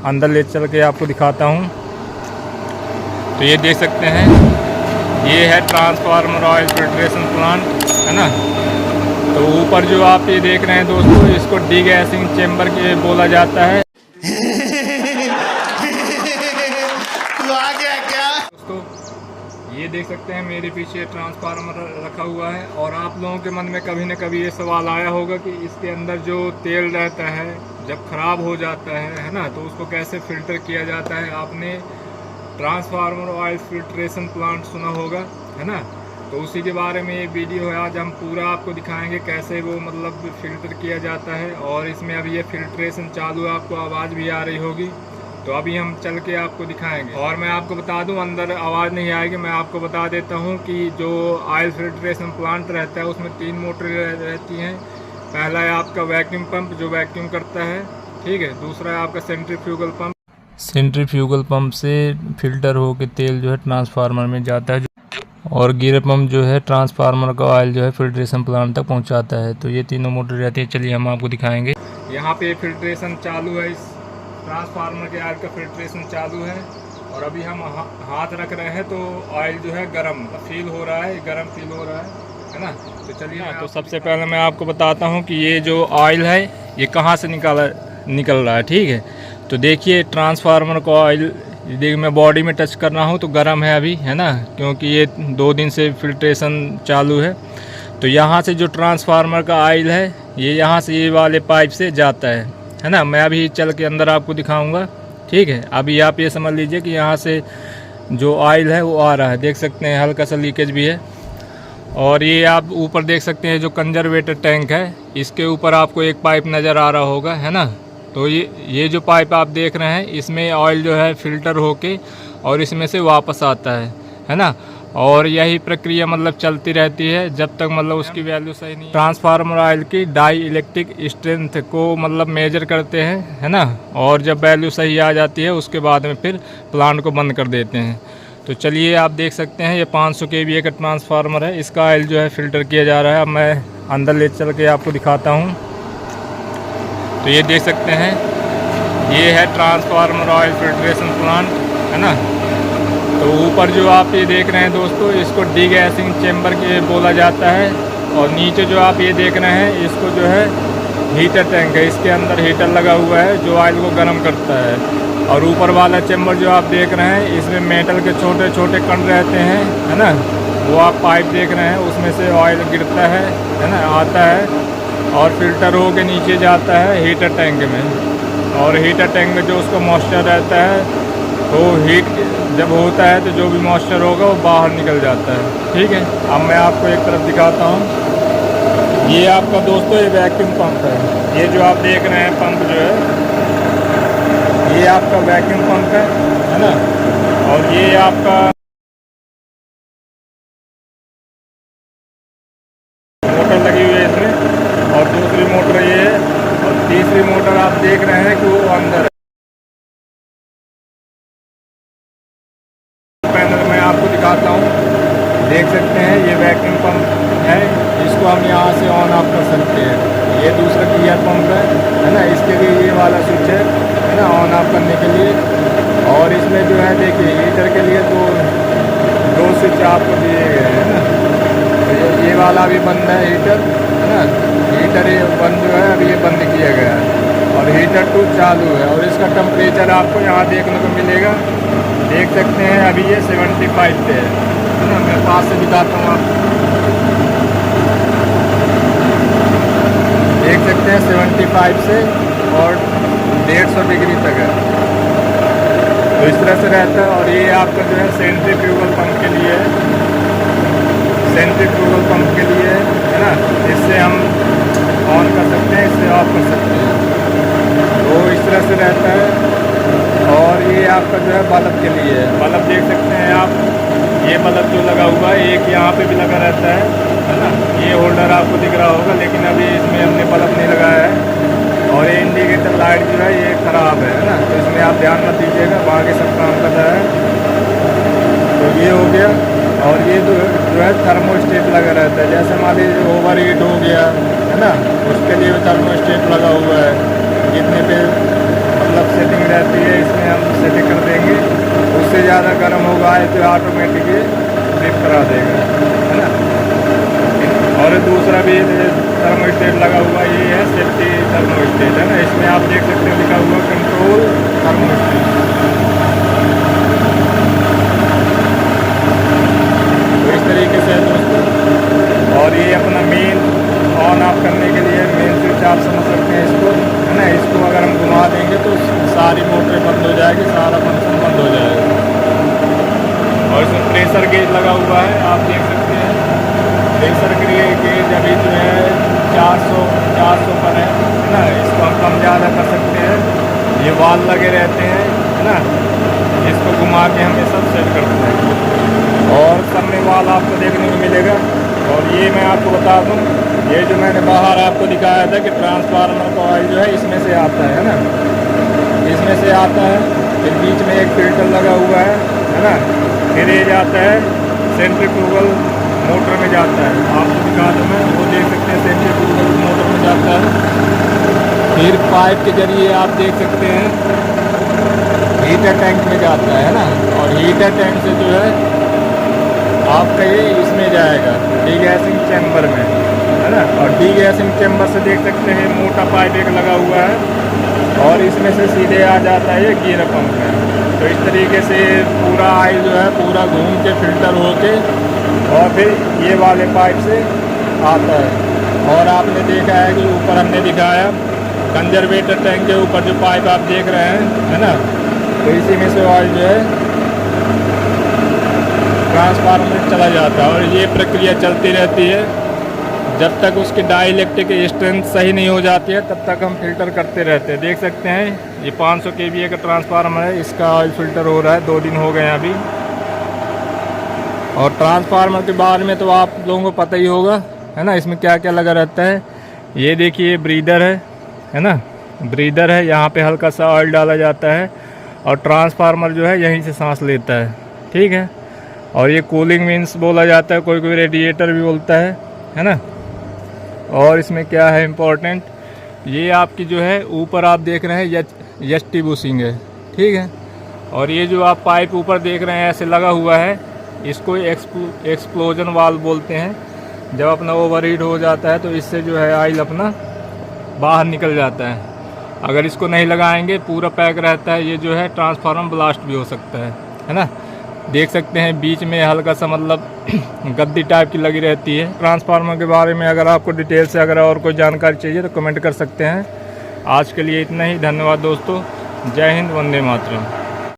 अंदर ले चल के आपको दिखाता हूँ। तो ये देख सकते हैं, ये है ट्रांसफार्मर ऑयल फिल्ट्रेशन प्लांट, है ना। तो ऊपर जो आप ये देख रहे हैं दोस्तों, इसको डीगैसिंग चेम्बर के बोला जाता है। तू आ गया क्या दोस्तों? ये देख सकते हैं मेरे पीछे ट्रांसफार्मर रखा हुआ है। और आप लोगों के मन में कभी न कभी ये सवाल आया होगा कि इसके अंदर जो तेल रहता है जब ख़राब हो जाता है ना, तो उसको कैसे फ़िल्टर किया जाता है। आपने ट्रांसफार्मर ऑयल फिल्ट्रेशन प्लांट सुना होगा, है ना। तो उसी के बारे में ये वीडियो है। आज हम पूरा आपको दिखाएंगे कैसे वो मतलब फ़िल्टर किया जाता है। और इसमें अभी ये फिल्ट्रेशन चालू है, आपको आवाज़ भी आ रही होगी। तो अभी हम चल के आपको दिखाएंगे। और मैं आपको बता दूं, अंदर आवाज़ नहीं आएगी। मैं आपको बता देता हूं कि जो ऑयल फिल्ट्रेशन प्लांट रहता है उसमें 3 मोटर रहती हैं। पहला है आपका वैक्यूम पंप जो वैक्यूम करता है, ठीक है। दूसरा है आपका सेंट्रीफ्यूगल पंप। सेंट्रीफ्यूगल पंप से फिल्टर होकर तेल जो है ट्रांसफार्मर में जाता है, और गियर पंप जो है ट्रांसफार्मर का ऑयल जो है फिल्ट्रेशन प्लांट तक पहुंचाता है। तो ये तीनों मोटर रहती है। चलिए हम आपको दिखाएंगे। यहाँ पे फिल्ट्रेशन चालू है, इस ट्रांसफार्मर के ऑयल का फिल्ट्रेशन चालू है। और अभी हम हाथ रख रहे हैं तो ऑयल जो है गर्म फील हो रहा है, गर्म फील हो रहा है ना। तो चलिए, तो सबसे पहले मैं आपको बताता हूँ कि ये जो ऑयल है ये कहाँ से निकल रहा है, ठीक है। तो देखिए ट्रांसफार्मर का ऑयल, देखिए मैं बॉडी में टच कर रहा हूँ तो गर्म है अभी, है ना, क्योंकि ये 2 दिन से फिल्ट्रेशन चालू है। तो यहाँ से जो ट्रांसफार्मर का ऑयल है ये यहाँ से ये वाले पाइप से जाता है ना। मैं अभी चल के अंदर आपको दिखाऊंगा, ठीक है। अभी आप ये समझ लीजिए कि यहाँ से जो ऑयल है वो आ रहा है, देख सकते हैं हल्का सा लीकेज भी है। और ये आप ऊपर देख सकते हैं जो कंजर्वेटर टैंक है, इसके ऊपर आपको एक पाइप नज़र आ रहा होगा, है ना। तो ये जो पाइप आप देख रहे हैं इसमें ऑयल जो है फ़िल्टर होके और इसमें से वापस आता है ना। और यही प्रक्रिया मतलब चलती रहती है जब तक मतलब उसकी वैल्यू सही नहीं। ट्रांसफार्मर ऑयल की डाई इलेक्ट्रिक स्ट्रेंथ को मतलब मेजर करते हैं, है ना। और जब वैल्यू सही आ जाती है उसके बाद में फिर प्लांट को बंद कर देते हैं। तो चलिए आप देख सकते हैं ये 500 kVA का ट्रांसफार्मर है, इसका ऑयल जो है फ़िल्टर किया जा रहा है। अब मैं अंदर ले चल के आपको दिखाता हूँ। तो ये देख सकते हैं, ये है ट्रांसफार्मर ऑयल फिल्ट्रेशन प्लांट, है ना। तो ऊपर जो आप ये देख रहे हैं दोस्तों, इसको डीगैसिंग चेम्बर के बोला जाता है। और नीचे जो आप ये देख रहे हैं इसको जो है हीटर टैंक है, इसके अंदर हीटर लगा हुआ है जो ऑयल को गर्म करता है। और ऊपर वाला चेम्बर जो आप देख रहे हैं इसमें मेटल के छोटे छोटे कण रहते हैं, है ना। वो आप पाइप देख रहे हैं उसमें से ऑयल गिरता है ना, आता है और फिल्टर हो के नीचे जाता है हीटर टैंक में। और हीटर टैंक में जो उसका मॉइस्चर रहता है वो हीट जब होता है तो जो भी मॉइस्चर होगा वो बाहर निकल जाता है, ठीक है। अब मैं आपको एक तरफ दिखाता हूँ। ये आपका दोस्तों ये वैक्यूम पंप है। ये जो आप देख रहे हैं पंप जो है ये आपका वैक्यूम पंप है ना। और ये आपका मोटर लगी हुई है इसमें, और दूसरी मोटर ये है, और तीसरी मोटर आप देख रहे हैं कि वो अंदर है। पैनल में आपको दिखाता हूँ, देख सकते हैं ये वैक्यूम पंप है, इसको हम यहाँ से ऑन ऑफ कर सकते हैं। ये दूसरा गियर पंप है ना, इसके लिए ये वाला स्विच है ना ऑन ऑफ करने के लिए। और इसमें जो है देखिए हीटर के लिए दो स्विच आपको दिए गए हैं ना। तो ये वाला भी बंद है हीटर, है ना। हीटर ये बंद जो है अभी ये बंद किया गया है, और हीटर 2 चालू है। और इसका टेम्परेचर आपको यहाँ देखने को मिलेगा, देख सकते हैं अभी ये 75 पे है ना। मैं पास से दिखाता हूँ, आप देख सकते हैं 75 से और 150 डिग्री तक है। तो इस तरह से रहता है। और ये आपका जो है सेंट्रीफ्यूगल पंप के लिए है, सेंट्रीफ्यूगल पंप के लिए है ना। इससे हम ऑन कर सकते हैं, इससे ऑफ कर सकते हैं। तो इस तरह से रहता है। और ये आपका जो है बल्ब के लिए है, बल्ब देख सकते हैं आप, ये बल्ब जो लगा हुआ है एक यहाँ पे भी लगा रहता है ना। ये होल्डर आपको दिख रहा होगा, लेकिन अभी इसमें हमने बल्ब नहीं लगाया है। और ये इंडिकेटर लाइट जो है ये ख़राब है ना, तो इसमें आप ध्यान मत दीजिएगा, बाकी सब काम कर रहा है। तो ये हो गया। और ये जो है थर्मोस्टेट लगा रहता है, जैसे मान लीजिए ओवर हीट हो गया है ना, उसके लिए थर्मोस्टेट लगा हुआ है। जितने पे मतलब सेटिंग रहती है पाइप जो ऑटोमेटिक लिफ्ट करा देगा, है ना। और दूसरा भी थर्मोस्टेट लगा हुआ, ये है सेफ्टी थर्मोस्टेट, है ना। इसमें आप देख सकते हैं लिखा हुआ कंट्रोल थर्मोस्टेट। तो इस तरीके से है दोस्तों। और ये अपना मेन ऑन ऑफ करने के लिए मेन स्विच आप समझ सकते हैं इसको, है ना। इसको अगर हम घुमा देंगे तो सारी मोटरें बंद हो जाएगी, सारा फंक्शन बंद हो जाएगा। और इसमें प्रेशर गेज लगा हुआ है, आप देख सकते हैं। प्रेशर गेज अभी जो है 400 पर है ना। इसको हम कम ज़्यादा कर सकते हैं। ये वाल लगे रहते हैं, है ना। इसको घुमा के हम ये सब सेट करते हैं और सब में वाल आपको देखने को मिलेगा। और ये मैं आपको बता दूं, ये जो मैंने बाहर आपको दिखाया था कि ट्रांसफार्मर का ऑयल जो है इसमें से आता है ना, इसमें से आता है। फिर बीच में एक फिल्टर लगा हुआ है ना। फिर ये जाता है सेंट्रीफ्यूगल मोटर में जाता है, आपको दिखा दूँ मैं, वो देख सकते हैं सेंट्रीफ्यूगल मोटर में जाता है। फिर पाइप के जरिए आप देख सकते हैं हीटर टैंक में जाता है ना। और हीटर टैंक से जो है आपका ये इसमें जाएगा डीगैसिंग चैम्बर में, है ना। और डीगैसिंग चैम्बर से देख सकते हैं मोटा पाइप एक लगा हुआ है और इसमें से सीधे आ जाता है ये गियर पंप में। तो इस तरीके से पूरा ऑयल जो है पूरा घूम के फिल्टर होके और फिर ये वाले पाइप से आता है। और आपने देखा है कि ऊपर हमने दिखाया कंजर्वेटर टैंक के ऊपर जो पाइप आप देख रहे हैं, है ना। तो इसी में से ऑयल जो है ट्रांसफार्मर में चला जाता है। और ये प्रक्रिया चलती रहती है जब तक उसकी डाइलेक्ट्रिक स्ट्रेंथ सही नहीं हो जाती है, तब तक हम फिल्टर करते रहते हैं। देख सकते हैं ये 500 kVA का ट्रांसफार्मर है, इसका ऑयल फिल्टर हो रहा है, 2 दिन हो गए हैं अभी। और ट्रांसफार्मर के बारे में तो आप लोगों को पता ही होगा, है ना। इसमें क्या क्या लगा रहता है, ये देखिए ब्रीदर है ना, ब्रीदर है। यहाँ पे हल्का सा ऑयल डाला जाता है और ट्रांसफार्मर जो है यहीं से सांस लेता है, ठीक है। और ये कूलिंग मीन्स बोला जाता है, कोई कोई रेडिएटर भी बोलता है ना। और इसमें क्या है इम्पोर्टेंट, ये आपकी जो है ऊपर आप देख रहे हैं एचटी बुशिंग है, ठीक है। और ये जो आप पाइप ऊपर देख रहे हैं ऐसे लगा हुआ है, इसको एक्सप्लोजन वाल्व बोलते हैं। जब अपना ओवरहीट हो जाता है तो इससे जो है ऑयल अपना बाहर निकल जाता है। अगर इसको नहीं लगाएंगे पूरा पैक रहता है, ये जो है ट्रांसफार्मर ब्लास्ट भी हो सकता है ना। देख सकते हैं बीच में हल्का सा मतलब गद्दी टाइप की लगी रहती है। ट्रांसफार्मर के बारे में अगर आपको डिटेल से अगर और कोई जानकारी चाहिए तो कमेंट कर सकते हैं। आज के लिए इतना ही, धन्यवाद दोस्तों। जय हिंद, वंदे मातरम।